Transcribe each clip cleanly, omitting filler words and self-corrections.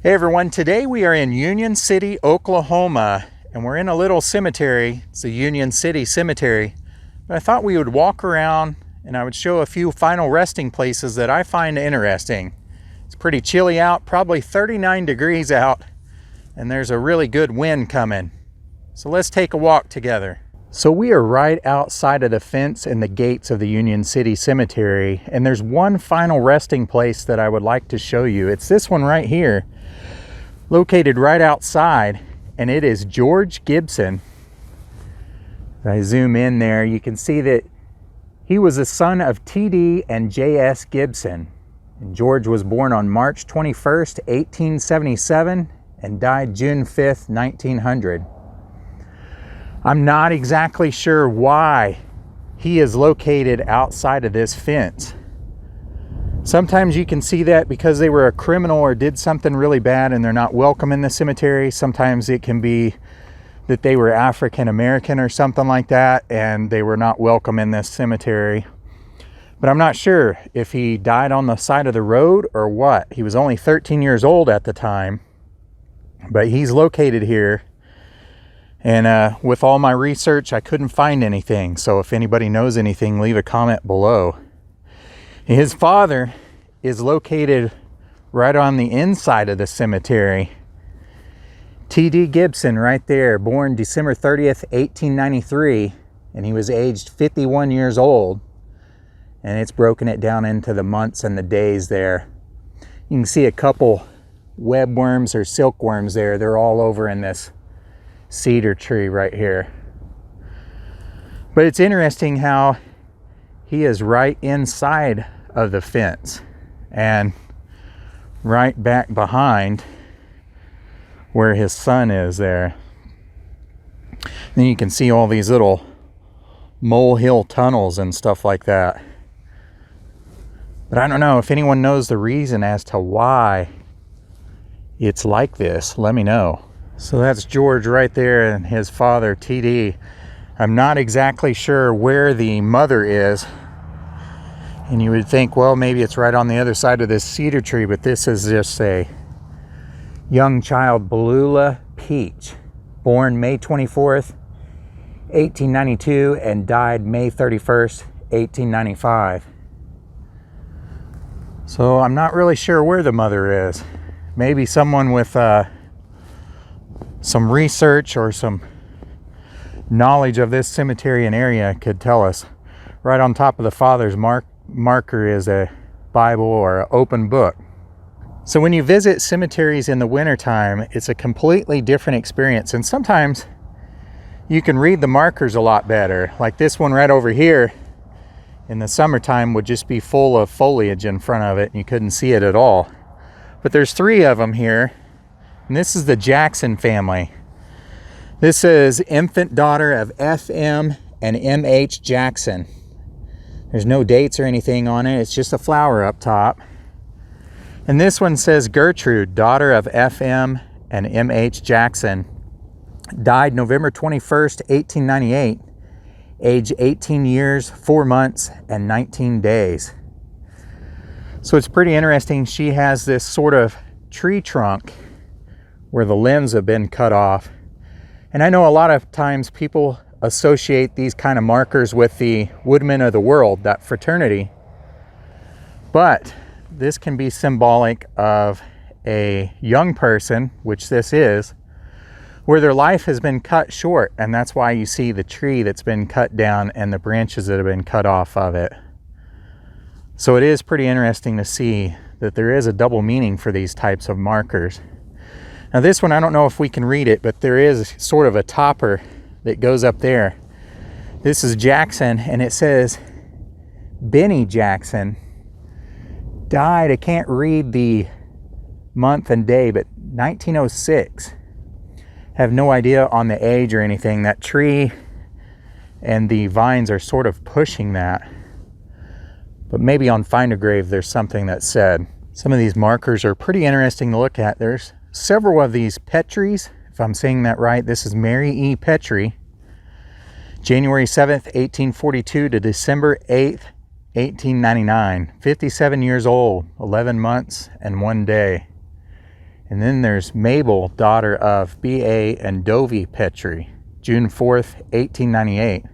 Hey everyone, today we are in Union City, Oklahoma, and we're in a little cemetery. It's the Union City Cemetery. But I thought we would walk around and I would show a few final resting places that I find interesting. It's pretty chilly out, probably 39 degrees out, and there's a really good wind coming. So let's take a walk together. So we are right outside of the fence and the gates of the Union City Cemetery, and there's one final resting place that I would like to show you. It's this one right here, located right outside, and it is George Gibson. If I zoom in there, you can see that he was the son of T.D. and J.S. Gibson. And George was born on March 21st, 1877, and died June 5th, 1900. I'm not exactly sure why he is located outside of this fence. Sometimes you can see that because they were a criminal or did something really bad and they're not welcome in the cemetery. Sometimes it can be that they were African American or something like that and they were not welcome in this cemetery. But I'm not sure if he died on the side of the road or what. He was only 13 years old at the time, but he's located here. And with all my research, I couldn't find anything. So if anybody knows anything, leave a comment below. His father is located right on the inside of the cemetery. T.D. Gibson right there, born December 30th, 1893, and he was aged 51 years old. And it's broken it down into the months and the days there. You can see a couple webworms or silkworms there. They're all over in this cedar tree right here. But it's interesting how he is right inside of the fence and right back behind where his son is there. Then you can see all these little molehill tunnels and stuff like that. But I don't know if anyone knows the reason as to why it's like this. Let me know. So that's George right there and his father, T.D. I'm not exactly sure where the mother is. And you would think, well, maybe it's right on the other side of this cedar tree, but this is just a young child, Beulah Peach, born May 24th, 1892, and died May 31st, 1895. So I'm not really sure where the mother is. Maybe someone with some research or some knowledge of this cemetery and area could tell us. Right on top of the father's marker is a Bible or an open book. So when you visit cemeteries in the wintertime, it's a completely different experience. And sometimes you can read the markers a lot better. Like this one right over here in the summertime would just be full of foliage in front of it and you couldn't see it at all. But there's 3 of them here. And this is the Jackson family. This is infant daughter of F.M. and M.H. Jackson. There's no dates or anything on it. It's just a flower up top. And this one says Gertrude, daughter of F.M. and M.H. Jackson. Died November 21st, 1898. Age 18 years, 4 months, and 19 days. So it's pretty interesting. She has this sort of tree trunk where the limbs have been cut off. And I know a lot of times people associate these kind of markers with the Woodmen of the World, that fraternity. But this can be symbolic of a young person, which this is, where their life has been cut short. And that's why you see the tree that's been cut down and the branches that have been cut off of it. So it is pretty interesting to see that there is a double meaning for these types of markers. Now this one, I don't know if we can read it, but there is sort of a topper that goes up there. This is Jackson, and it says Benny Jackson died, I can't read the month and day, but 1906. Have no idea on the age or anything. That tree and the vines are sort of pushing that. But maybe on Find a Grave there's something that's said. Some of these markers are pretty interesting to look at. There's several of these Petries, if I'm saying that right. This is Mary E. Petrie, January 7th, 1842 to December 8th, 1899. 57 years old, 11 months and 1 day. And then there's Mabel, daughter of B.A. and Dovie Petrie, June 4th, 1898.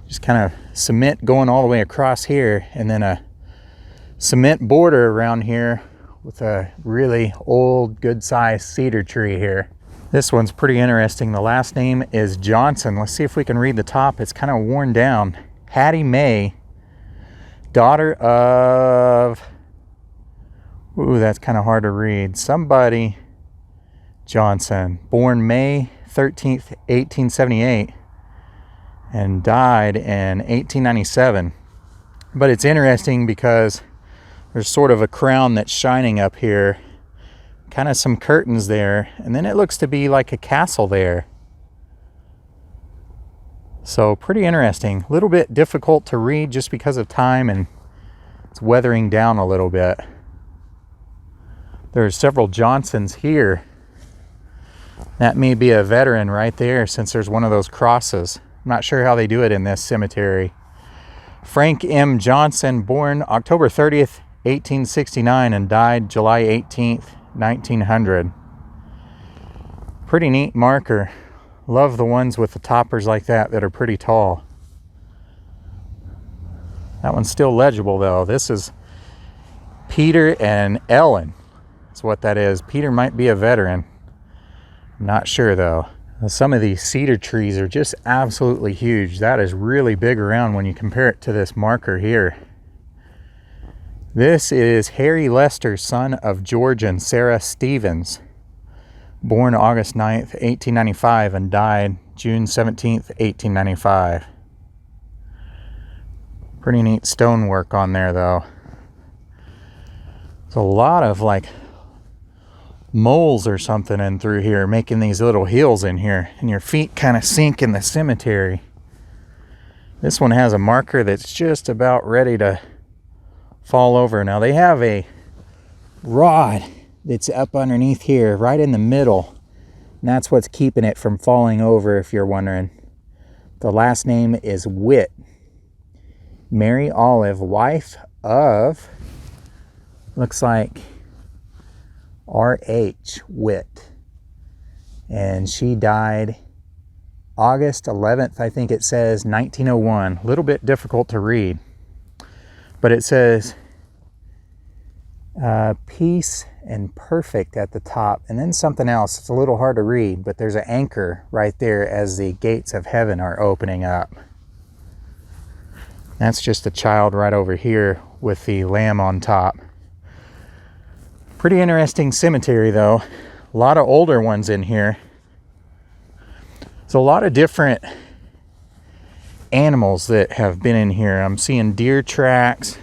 Just kind of cement going all the way across here, and then a cement border around here with a really old, good-sized cedar tree here. This one's pretty interesting. The last name is Johnson. Let's see if we can read the top. It's kind of worn down. Hattie Mae, daughter of... Ooh, that's kind of hard to read. Somebody Johnson, born May 13th, 1878, and died in 1897. But it's interesting because there's sort of a crown that's shining up here, kind of some curtains there, and then it looks to be like a castle there. So pretty interesting. A little bit difficult to read just because of time, and it's weathering down a little bit. There's several Johnsons here. That may be a veteran right there, since there's one of those crosses. I'm not sure how they do it in this cemetery. Frank M. Johnson, born October 30th, 1869, and died July 18th, 1900. Pretty neat marker. Love the ones with the toppers like that are pretty tall. That one's still legible though. This is Peter and Ellen. That's what that is. Peter might be a veteran. I'm not sure though. Some of these cedar trees are just absolutely huge. That is really big around when you compare it to this marker here. This is Harry Lester, son of George and Sarah Stevens, born August 9th, 1895, and died June 17th, 1895. Pretty neat stonework on there though. There's a lot of like moles or something in through here, making these little hills in here, and your feet kind of sink in the cemetery. This one has a marker that's just about ready to fall over. Now they have a rod that's up underneath here, right in the middle, and that's what's keeping it from falling over, if you're wondering. The last name is Witt. Mary Olive, wife of, looks like R.H. Witt, and she died August 11th, I think it says, 1901. A little bit difficult to read, but it says peace and perfect at the top, and then something else. It's a little hard to read, but there's an anchor right there as the gates of heaven are opening up. That's just a child right over here with the lamb on top. Pretty interesting cemetery though. A lot of older ones in here. There's a lot of different animals that have been in here. I'm seeing deer tracks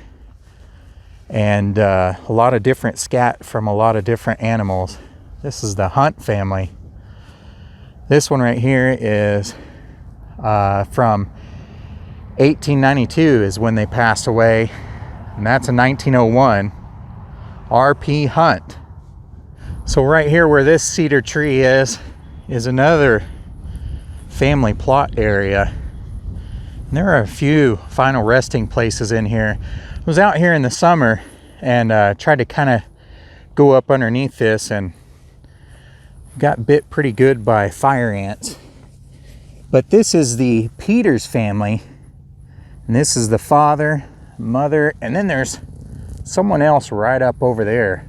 and a lot of different scat from a lot of different animals. This is the Hunt family. This one right here is from 1892 is when they passed away, and that's a 1901. R.P. Hunt. So right here where this cedar tree is another family plot area. And there are a few final resting places in here. I was out here in the summer and tried to kind of go up underneath this and got bit pretty good by fire ants. But this is the Peters family, and this is the father, mother, and then there's someone else right up over there.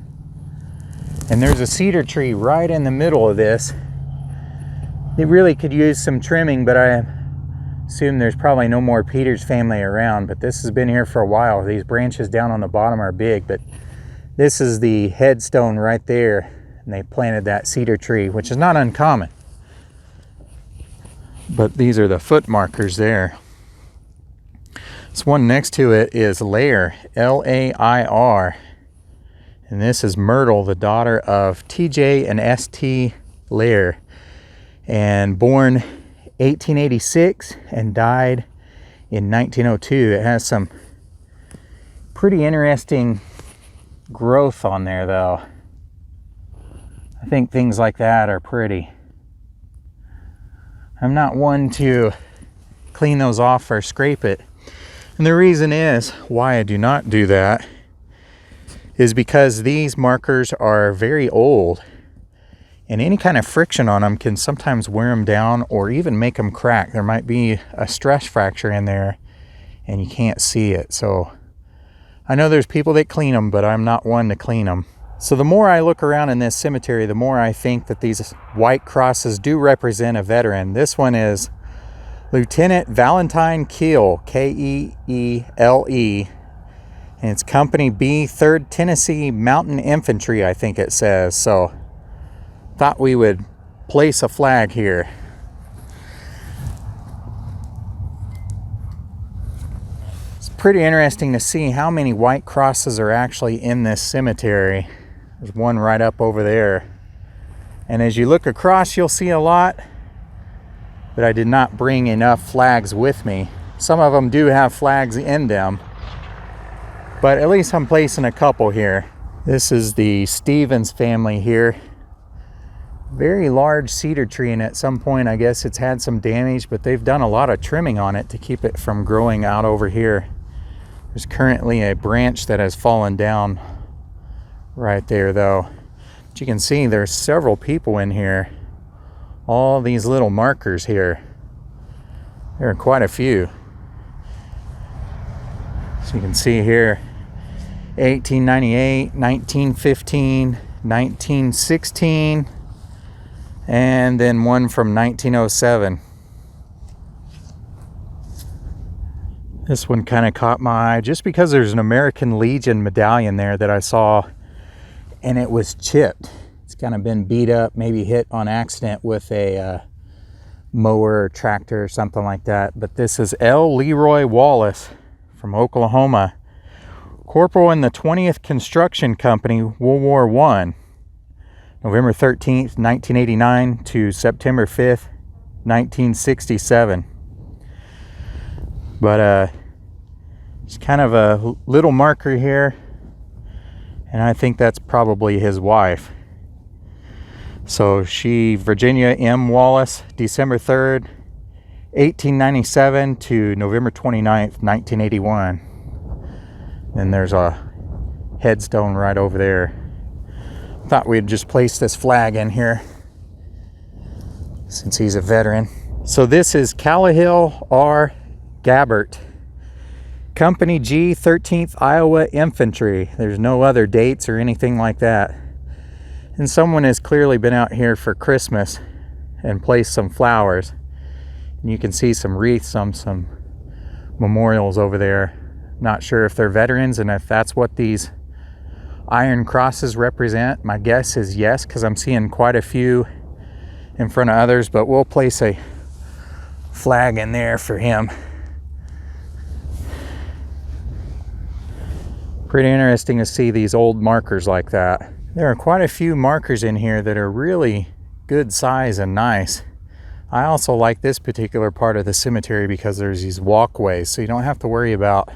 And there's a cedar tree right in the middle of this. It really could use some trimming, but I assume there's probably no more Peters family around, but this has been here for a while. These branches down on the bottom are big, but this is the headstone right there, and they planted that cedar tree, which is not uncommon. But these are the foot markers there. This one next to it is Lair, L-A-I-R. And this is Myrtle, the daughter of T.J. and S.T. Lair. And born 1886 and died in 1902. It has some pretty interesting growth on there though. I think things like that are pretty. I'm not one to clean those off or scrape it. And the reason is why I do not do that is because these markers are very old, and any kind of friction on them can sometimes wear them down or even make them crack. There might be a stress fracture in there and you can't see it. So I know there's people that clean them, but I'm not one to clean them. So the more I look around in this cemetery, the more I think that these white crosses do represent a veteran. This one is Lieutenant Valentine Keel, K-E-E-L-E, and it's Company B, 3rd Tennessee Mountain Infantry, I think it says. So thought we would place a flag here. It's pretty interesting to see how many white crosses are actually in this cemetery. There's one right up over there. And as you look across, you'll see a lot, but I did not bring enough flags with me. Some of them do have flags in them, but at least I'm placing a couple here. This is the Stevens family here. Very large cedar tree, and at some point I guess it's had some damage, but they've done a lot of trimming on it to keep it from growing out over here. There's currently a branch that has fallen down right there though. But you can see there's several people in here. All these little markers here. There are quite a few. So you can see here 1898, 1915, 1916, and then one from 1907. This one kind of caught my eye just because there's an American Legion medallion there that I saw, and it was chipped. It's kind of been beat up, maybe hit on accident with a mower or tractor or something like that. But this is L. Leroy Wallace from Oklahoma, corporal in the 20th Construction Company, World War I, November 13th, 1989 to September 5th, 1967. But it's kind of a little marker here, and I think that's probably his wife. So she, Virginia M. Wallace, December 3rd, 1897 to November 29th, 1981. And there's a headstone right over there. Thought we'd just place this flag in here since he's a veteran. So this is Callahil R. Gabbert, Company G, 13th Iowa Infantry. There's no other dates or anything like that. And someone has clearly been out here for Christmas and placed some flowers. And you can see some wreaths on some memorials over there. Not sure if they're veterans and if that's what these iron crosses represent. My guess is yes, because I'm seeing quite a few in front of others, but we'll place a flag in there for him. Pretty interesting to see these old markers like that. There are quite a few markers in here that are really good size and nice. I also like this particular part of the cemetery because there's these walkways, so you don't have to worry about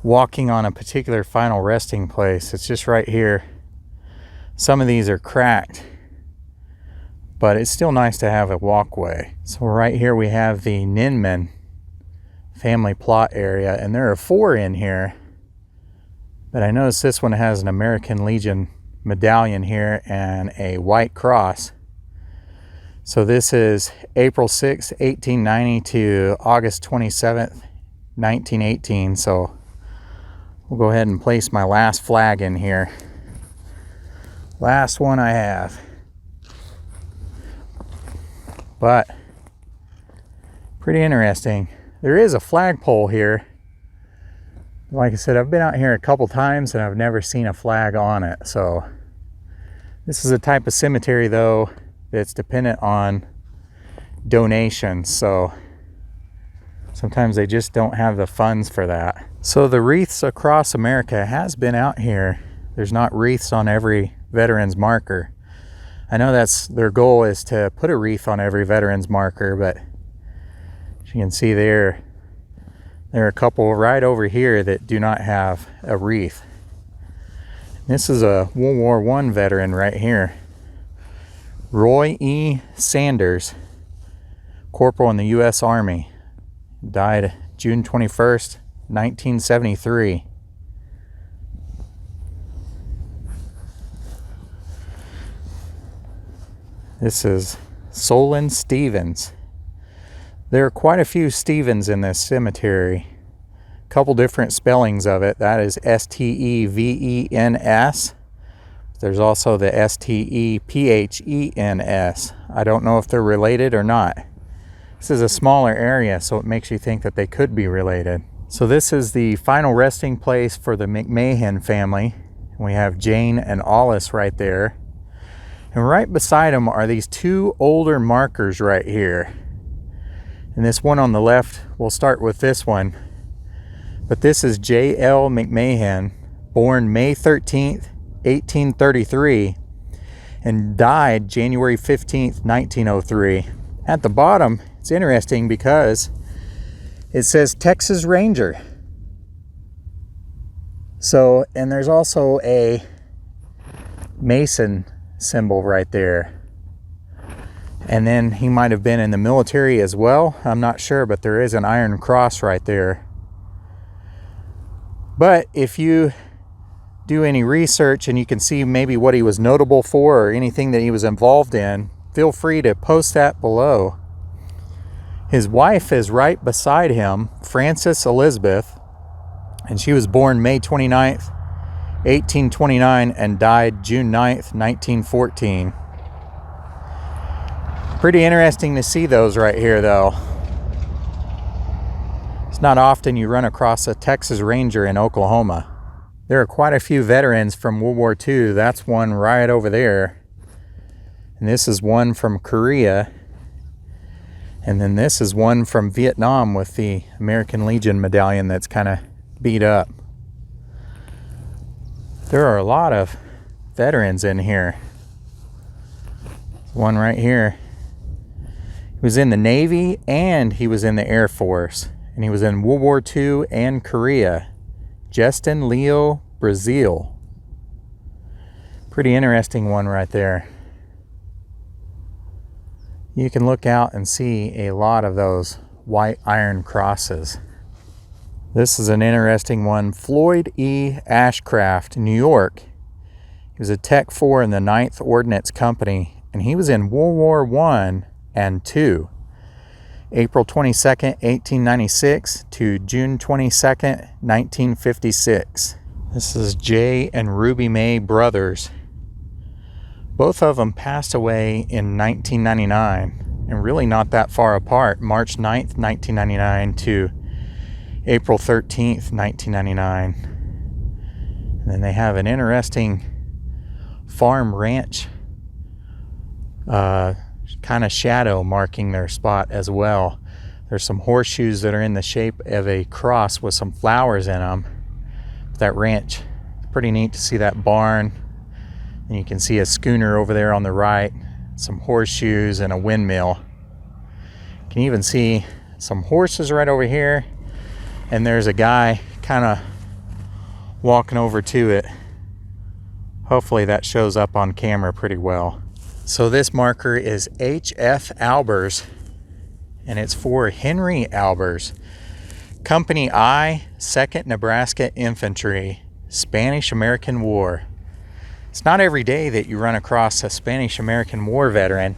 walking on a particular final resting place. It's just right here. Some of these are cracked, but it's still nice to have a walkway. So right here we have the Ninman family plot area, and there are 4 in here. But I noticed this one has an American Legion medallion here and a white cross. So this is April 6, 1890 to August 27th, 1918. So we'll go ahead and place my last flag in here. Last one I have. But pretty interesting. There is a flagpole here. Like I said, I've been out here a couple times and I've never seen a flag on it. So this is a type of cemetery though that's dependent on donations. So sometimes they just don't have the funds for that. So the wreaths across America has been out here. There's not wreaths on every veteran's marker. I know that's their goal, is to put a wreath on every veteran's marker, but as you can see there are a couple right over here that do not have a wreath. This is a World War I veteran right here. Roy E. Sanders, corporal in the U.S. Army. Died June 21st, 1973. This is Solon Stevens. There are quite a few Stevens in this cemetery. A couple different spellings of it. That is Stevens. There's also the Stephens. I don't know if they're related or not. This is a smaller area, so it makes you think that they could be related. So this is the final resting place for the McMahon family. We have Jane and Alice right there. And right beside them are these two older markers right here. And this one on the left, we'll start with this one. But this is J.L. McMahon, born May 13th, 1833, and died January 15th, 1903. At the bottom, it's interesting because it says Texas Ranger. So, and there's also a Mason symbol right there. And then he might have been in the military as well. I'm not sure, but there is an iron cross right there. But if you do any research and you can see maybe what he was notable for or anything that he was involved in, feel free to post that below. His wife is right beside him, Frances Elizabeth, and she was born May 29th, 1829, and died June 9th, 1914. Pretty interesting to see those right here, though. It's not often you run across a Texas Ranger in Oklahoma. There are quite a few veterans from World War II. That's one right over there. And this is one from Korea. And then this is one from Vietnam with the American Legion medallion that's kind of beat up. There are a lot of veterans in here. One right here. He was in the Navy and he was in the Air Force. And he was in World War II and Korea. Justin Leo Brazil. Pretty interesting one right there. You can look out and see a lot of those white iron crosses. This is an interesting one. Floyd E. Ashcraft, New York. He was a Tech 4 in the 9th Ordnance Company, and he was in World War I and II. April 22nd, 1896 to June 22nd, 1956. This is Jay and Ruby Mae Brothers. Both of them passed away in 1999, and really not that far apart. March 9th, 1999 to April 13th, 1999. And then they have an interesting farm ranch kind of shadow marking their spot as well. There's some horseshoes that are in the shape of a cross with some flowers in them. That ranch, it's pretty neat to see that barn. And you can see a schooner over there on the right, some horseshoes and a windmill. You can even see some horses right over here. And there's a guy kind of walking over to it. Hopefully that shows up on camera pretty well. So this marker is H.F. Albers, and it's for Henry Albers, Company I, 2nd Nebraska Infantry, Spanish-American War. It's not every day that you run across a Spanish-American War veteran.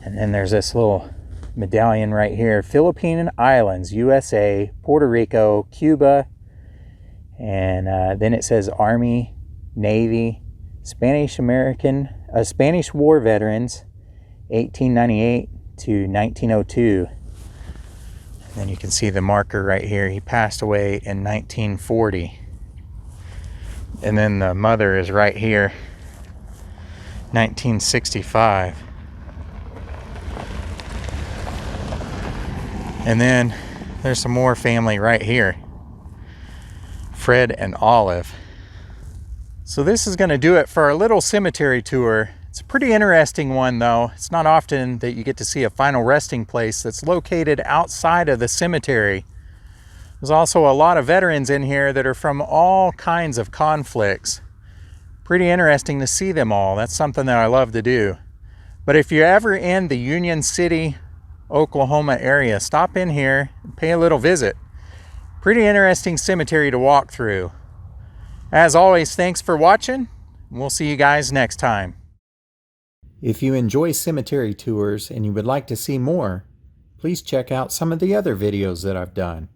And then there's this little medallion right here. Philippine Islands, USA, Puerto Rico, Cuba, and then it says Army, Navy, Spanish War veterans, 1898 to 1902. And then you can see the marker right here. He passed away in 1940. And then the mother is right here, 1965. And then there's some more family right here, Fred and Olive. So this is going to do it for our little cemetery tour. It's a pretty interesting one, though. It's not often that you get to see a final resting place that's located outside of the cemetery. There's also a lot of veterans in here that are from all kinds of conflicts. Pretty interesting to see them all. That's something that I love to do. But if you're ever in the Union City, Oklahoma area, stop in here and pay a little visit. Pretty interesting cemetery to walk through. As always, thanks for watching. We'll see you guys next time. If you enjoy cemetery tours and you would like to see more, please check out some of the other videos that I've done.